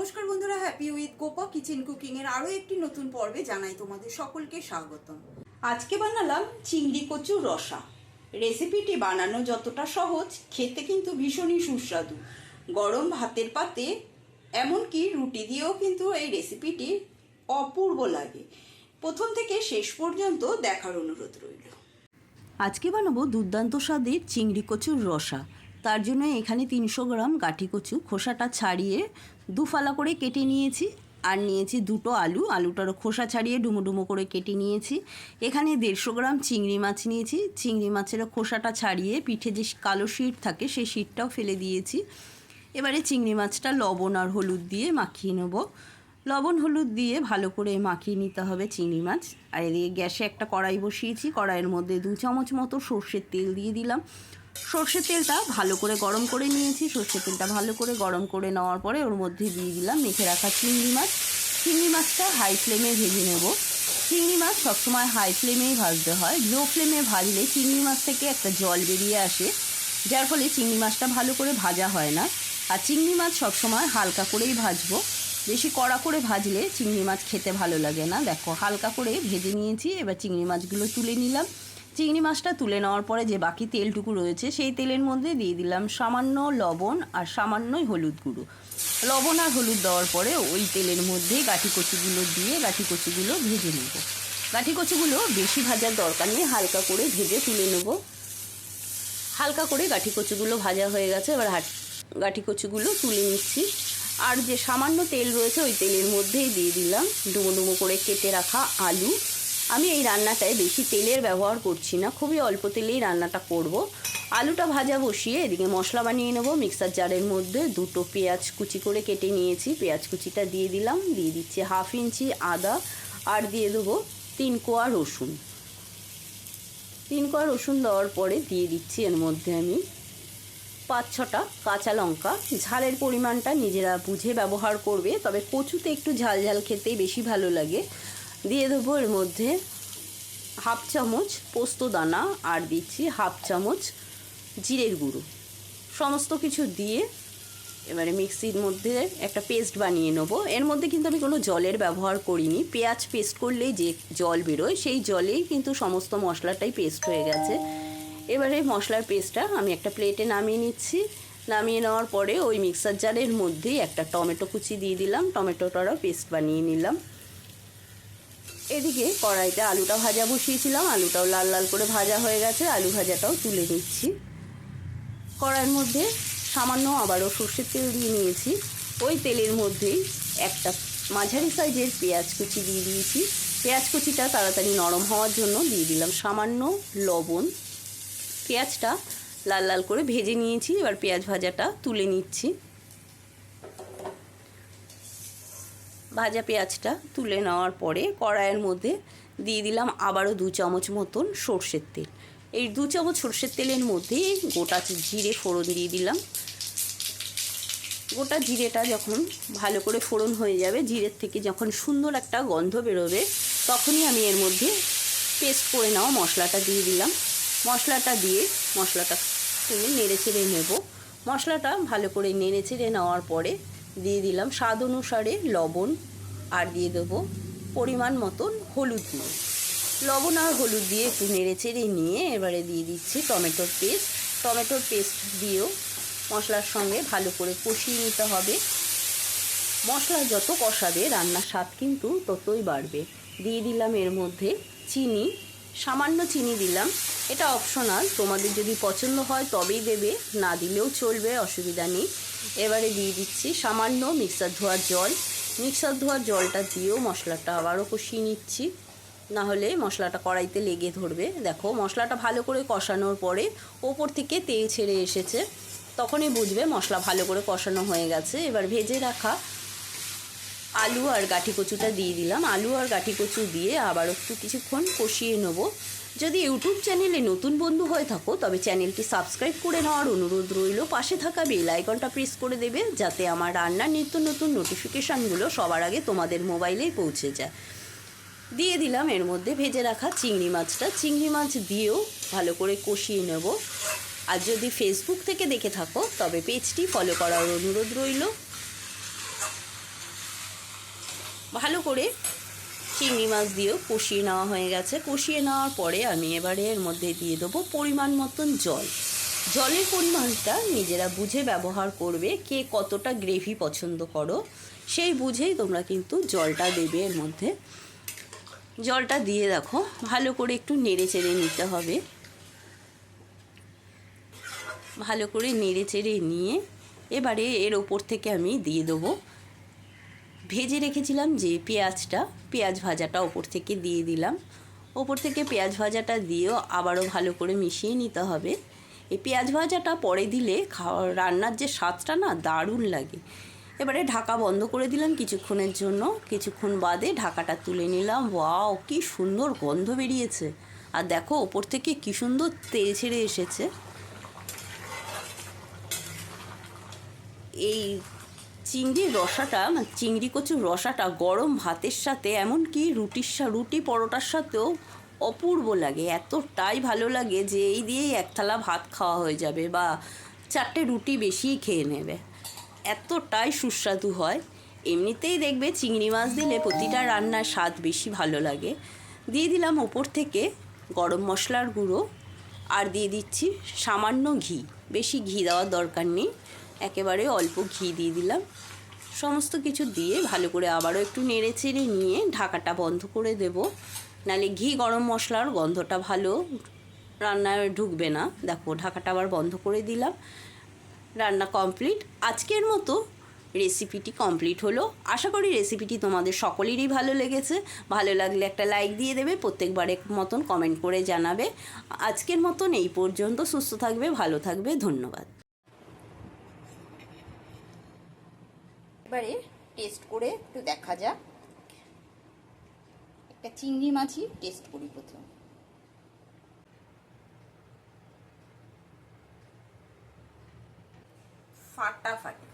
নমস্কার বন্ধুরা, happy with Gopa kitchen cooking এর আরো একটি নতুন পর্বে জানাই তোমাদের সকলকে স্বাগতম। আজকে বানালাম চিংড়ি কচুর রসা। রেসিপিটি বানানো যতটা সহজ, খেতে কিন্তু ভীষণই সুস্বাদু। গরম ভাতের পাতে এমনকি রুটি দিয়েও কিন্তু এই রেসিপিটি অপূর্ব লাগে। প্রথম থেকে শেষ পর্যন্ত দেখার অনুরোধ রইল। আজকে বানাবো দুর্দান্ত স্বাদের চিংড়ি কচুর রসা। তার জন্য এখানে 300 গ্রাম গাঠি কচু খোসাটা ছাড়িয়ে দুফালা করে কেটে নিয়েছি, আর নিয়েছি দুটো আলু, আলুটারও খোসা ছাড়িয়ে ডুমো ডুমো করে কেটে নিয়েছি। এখানে 150 গ্রাম চিংড়ি মাছ নিয়েছি, চিংড়ি মাছেরও খোসাটা ছাড়িয়ে পিঠে যে কালো শিট থাকে সেই শিটটাও ফেলে দিয়েছি। এবারে চিংড়ি মাছটা লবণ আর হলুদ দিয়ে মাখিয়ে নেব। লবণ হলুদ দিয়ে ভালো করে মাখিয়ে নিতে হবে চিংড়ি মাছ। আর এদিকে গ্যাসে একটা কড়াই বসিয়েছি, কড়াইয়ের মধ্যে 2 চামচ মতো সর্ষের তেল দিয়ে দিলাম। সর্ষের তেলটা ভালো করে গরম করে নিয়েছি। সর্ষের তেলটা ভালো করে গরম করে নেওয়ার পরে ওর মধ্যে দিয়ে দিলাম মেখে রাখা চিংড়ি মাছ। চিংড়ি মাছটা হাই ফ্লেমে ভেজে নেব। চিংড়ি মাছ সবসময় হাই ফ্লেমেই ভাজতে হয়। লো ফ্লেমে ভাজলে চিংড়ি মাছ থেকে একটা জল বেরিয়ে আসে, যার ফলে চিংড়ি মাছটা ভালো করে ভাজা হয় না। আর চিংড়ি মাছ সবসময় হালকা করেই ভাজবো, বেশি কড়া করে ভাজলে চিংড়ি মাছ খেতে ভালো লাগে না। দেখো হালকা করে ভেজে নিয়েছি। এবার চিংড়ি মাছগুলো তুলে নিলাম। চিংড়ি মাছটা তুলে নেওয়ার পরে যে বাকি তেলটুকু রয়েছে সেই তেলের মধ্যে দিয়ে দিলাম সামান্য লবণ আর সামান্যই হলুদ গুঁড়ো। লবণ আর হলুদ দেওয়ার পরে ওই তেলের মধ্যে গাঠি কচুগুলো দিয়ে গাঠি কচুগুলো ভেজে নেব। গাঠি কচুগুলো বেশি ভাজার দরকার নেই, হালকা করে ভেজে তুলে নেব। হালকা করে গাঠি কচুগুলো ভাজা হয়ে গেছে, এবার গাঠি কচুগুলো তুলে নিচ্ছি। আর যে সামান্য তেল রয়েছে ওই তেলের মধ্যেই দিয়ে দিলাম ডুমো ডুমো করে কেটে রাখা আলু। আমি এই রান্নাটায় বেশি তেলের ব্যবহার করছি না, খুবই অল্প তেলেই রান্নাটা করব। আলুটা ভাজা বসিয়ে এদিকে মশলা বানিয়ে নেব। মিক্সার জারের মধ্যে 2টো পেঁয়াজ কুচি করে কেটে নিয়েছি, পেঁয়াজ কুচিটা দিয়ে দিলাম। দিয়ে দিচ্ছি 1/2 ইঞ্চি আদা, আর দিয়ে দেবো 3 কোয়া রসুন। 3 কোয়া রসুন দেওয়ার পরে দিয়ে দিচ্ছি এর মধ্যে আমি 5-6টা কাঁচা লঙ্কা। ঝালের পরিমাণটা নিজেরা বুঝে ব্যবহার করবে, তবে কচুতে একটু ঝাল ঝাল খেতেই বেশি ভালো লাগে। দিয়ে দেবো এর মধ্যে 1/2 চামচ পোস্ত দানা, আর দিচ্ছি 1/2 চামচ জিরের গুঁড়ো। সমস্ত কিছু দিয়ে এবারে মিক্সির মধ্যে একটা পেস্ট বানিয়ে নেবো। এর মধ্যে কিন্তু আমি কোনো জলের ব্যবহার করিনি। পেঁয়াজ পেস্ট করলেই যে জল বেরোয় সেই জলেই কিন্তু সমস্ত মশলাটাই পেস্ট হয়ে গেছে। এবারে মশলার পেস্টটা আমি একটা প্লেটে নামিয়ে নিচ্ছি। নামিয়ে নেওয়ার পরে ওই মিক্সার জারের মধ্যেই একটা টমেটো কুচি দিয়ে দিলাম, টমেটোটারও পেস্ট বানিয়ে নিলাম। এদিকে কড়াইতে আলুটা ভাজা বসিয়েছিলাম, আলুটাও লাল লাল করে ভাজা হয়ে গেছে। আলু ভাজাটাও তুলে নিচ্ছি। কড়াইয়ের মধ্যে সামান্য আবারও সর্ষের তেল দিয়ে নিয়েছি। ওই তেলের মধ্যেই একটা মাঝারি সাইজের পেঁয়াজ কুচি দিয়ে দিয়েছি। পেঁয়াজ কুচিটা তাড়াতাড়ি নরম হওয়ার জন্য দিয়ে দিলাম সামান্য লবণ। পেঁয়াজটা লাল লাল করে ভেজে নিয়েছি, এবার পেঁয়াজ ভাজাটা তুলে নিচ্ছি। ভাজা পেঁয়াজটা তুলে নেওয়ার পরে কড়াইয়ের মধ্যে দিয়ে দিলাম আবারও 2 চামচ মতন সর্ষের তেল। এই 2 চামচ সর্ষের তেলের মধ্যে গোটা জিরে ফোড়ন দিয়ে দিলাম। গোটা জিরেটা যখন ভালো করে ফোড়ন হয়ে যাবে, জিরের থেকে যখন সুন্দর একটা গন্ধ বেরোবে, তখনই আমি এর মধ্যে পেস্ট করে নেওয়া মশলাটা দিয়ে দিলাম। মশলাটা দিয়ে মশলাটা নেড়ে চেড়ে নেব। মশলাটা ভালো করে নেড়ে চেড়ে নেওয়ার পরে দিয়ে দিলাম স্বাদ অনুসারে লবণ, আর দিয়ে দেবো পরিমাণ মতন হলুদ গুঁড়ো। লবণ আর হলুদ দিয়ে একটু নেড়ে চেড়ে নিয়ে এবারে দিয়ে দিচ্ছি টমেটোর পেস্ট। টমেটোর পেস্ট দিয়েও মশলার সঙ্গে ভালো করে কষিয়ে নিতে হবে। মশলা যত কষাবে রান্নার স্বাদ কিন্তু ততই বাড়বে। দিয়ে দিলাম এর মধ্যে চিনি, সামান্য চিনি দিলাম। এটা অপশনাল, তোমাদের যদি পছন্দ হয় তবেই দেবে, না দিলেও চলবে, অসুবিধা নেই। এবারে দিয়ে দিচ্ছি সামান্য মিক্সার ধোয়ার জল। মিক্সার ধোয়ার জলটা দিয়েও মশলাটা আবারও কষিয়ে নিচ্ছি, নাহলে মশলাটা কড়াইতে লেগে ধরবে। দেখো মশলাটা ভালো করে কষানোর পরে ওপর থেকে তেল ছেড়ে এসেছে, তখনই বুঝবে মশলা ভালো করে কষানো হয়ে গেছে। এবার ভেজে রাখা আলু আর গাঠি কচুটা দিয়ে দিলাম। আলু আর গাঠি কচু দিয়ে আবার একটু কিছুক্ষণ কষিয়ে নেব। যদি ইউটিউব চ্যানেলে নতুন বন্ধু হয়ে থাকো তবে চ্যানেলটি সাবস্ক্রাইব করে নেওয়ার অনুরোধ রইল। পাশে থাকা বেল আইকনটা প্রেস করে দেবে, যাতে আমার রান্নার নিত্য নতুন নোটিফিকেশানগুলো সবার আগে তোমাদের মোবাইলেই পৌঁছে যায়। দিয়ে দিলাম এর মধ্যে ভেজে রাখা চিংড়ি মাছটা। চিংড়ি মাছ দিয়েও ভালো করে কষিয়ে নেব। আর যদি ফেসবুক থেকে দেখে থাকো তবে পেজটি ফলো করার অনুরোধ রইল। ভালো করে চিংড়ি মাছ দিয়েও কষিয়ে নেওয়া হয়ে গেছে। কষিয়ে নেওয়ার পরে আমি এবারে এর মধ্যে দিয়ে দেবো পরিমাণ মতন জল। জলের পরিমাণটা নিজেরা বুঝে ব্যবহার করবে, কে কতটা গ্রেভি পছন্দ করো সেই বুঝেই তোমরা কিন্তু জলটা দেবে এর মধ্যে। জলটা দিয়ে দেখো ভালো করে একটু নেড়ে চেড়ে নিতে হবে। ভালো করে নেড়ে চেড়ে নিয়ে এবারে এর ওপর থেকে আমি দিয়ে দেবো ভেজে রেখেছিলাম যে পেঁয়াজটা, পেঁয়াজ ভাজাটা ওপর থেকে দিয়ে দিলাম। ওপর থেকে পেঁয়াজ ভাজাটা দিয়েও আবারও ভালো করে মিশিয়ে নিতে হবে। এই পেঁয়াজ ভাজাটা পরে দিলে রান্নার যে স্বাদটা না দারুণ লাগে। এবারে ঢাকা বন্ধ করে দিলাম কিছুক্ষণের জন্য। কিছুক্ষণ বাদে ঢাকাটা তুলে নিলাম। ওয়াও, কি সুন্দর গন্ধ বেরিয়েছে। আর দেখো ওপর থেকে কি সুন্দর তেল ছেড়ে এসেছে। এই চিংড়ির রসাটা, চিংড়ি কচুর রসাটা গরম ভাতের সাথে, এমনকি রুটি পরোটার সাথেও অপূর্ব লাগে। এতটাই ভালো লাগে যে এই দিয়েই এক থালা ভাত খাওয়া হয়ে যাবে বা 4টে রুটি বেশিই খেয়ে নেবে, এতটাই সুস্বাদু হয়। এমনিতেই দেখবে চিংড়ি মাছ দিলে প্রতিটা রান্নার স্বাদ বেশি ভালো লাগে। দিয়ে দিলাম ওপর থেকে গরম মশলার গুঁড়ো, আর দিয়ে দিচ্ছি সামান্য ঘি। বেশি ঘি দেওয়ার দরকার নেই, একেবারে অল্প ঘি দিয়ে দিলাম। সমস্ত কিছু দিয়ে ভালো করে আবারও একটু নেড়ে চেড়ে নিয়ে ঢাকাটা বন্ধ করে দেব, নাহলে ঘি গরম মশলার গন্ধটা ভালো রান্নায় ঢুকবে না। দেখো ঢাকাটা আবার বন্ধ করে দিলাম। রান্না কমপ্লিট। আজকের মতো রেসিপিটি কমপ্লিট হলো। আশা করি রেসিপিটি তোমাদের সকলেরই ভালো লেগেছে। ভালো লাগলে একটা লাইক দিয়ে দেবে, প্রত্যেকবারের মতন কমেন্ট করে জানাবে। আজকের মতন এই পর্যন্ত। সুস্থ থাকবে, ভালো থাকবে, ধন্যবাদ। এবারে টেস্ট করে একটু দেখা যাক। একটা চিংড়ি মাছই টেস্ট করি প্রথম। ফাটাফাটি।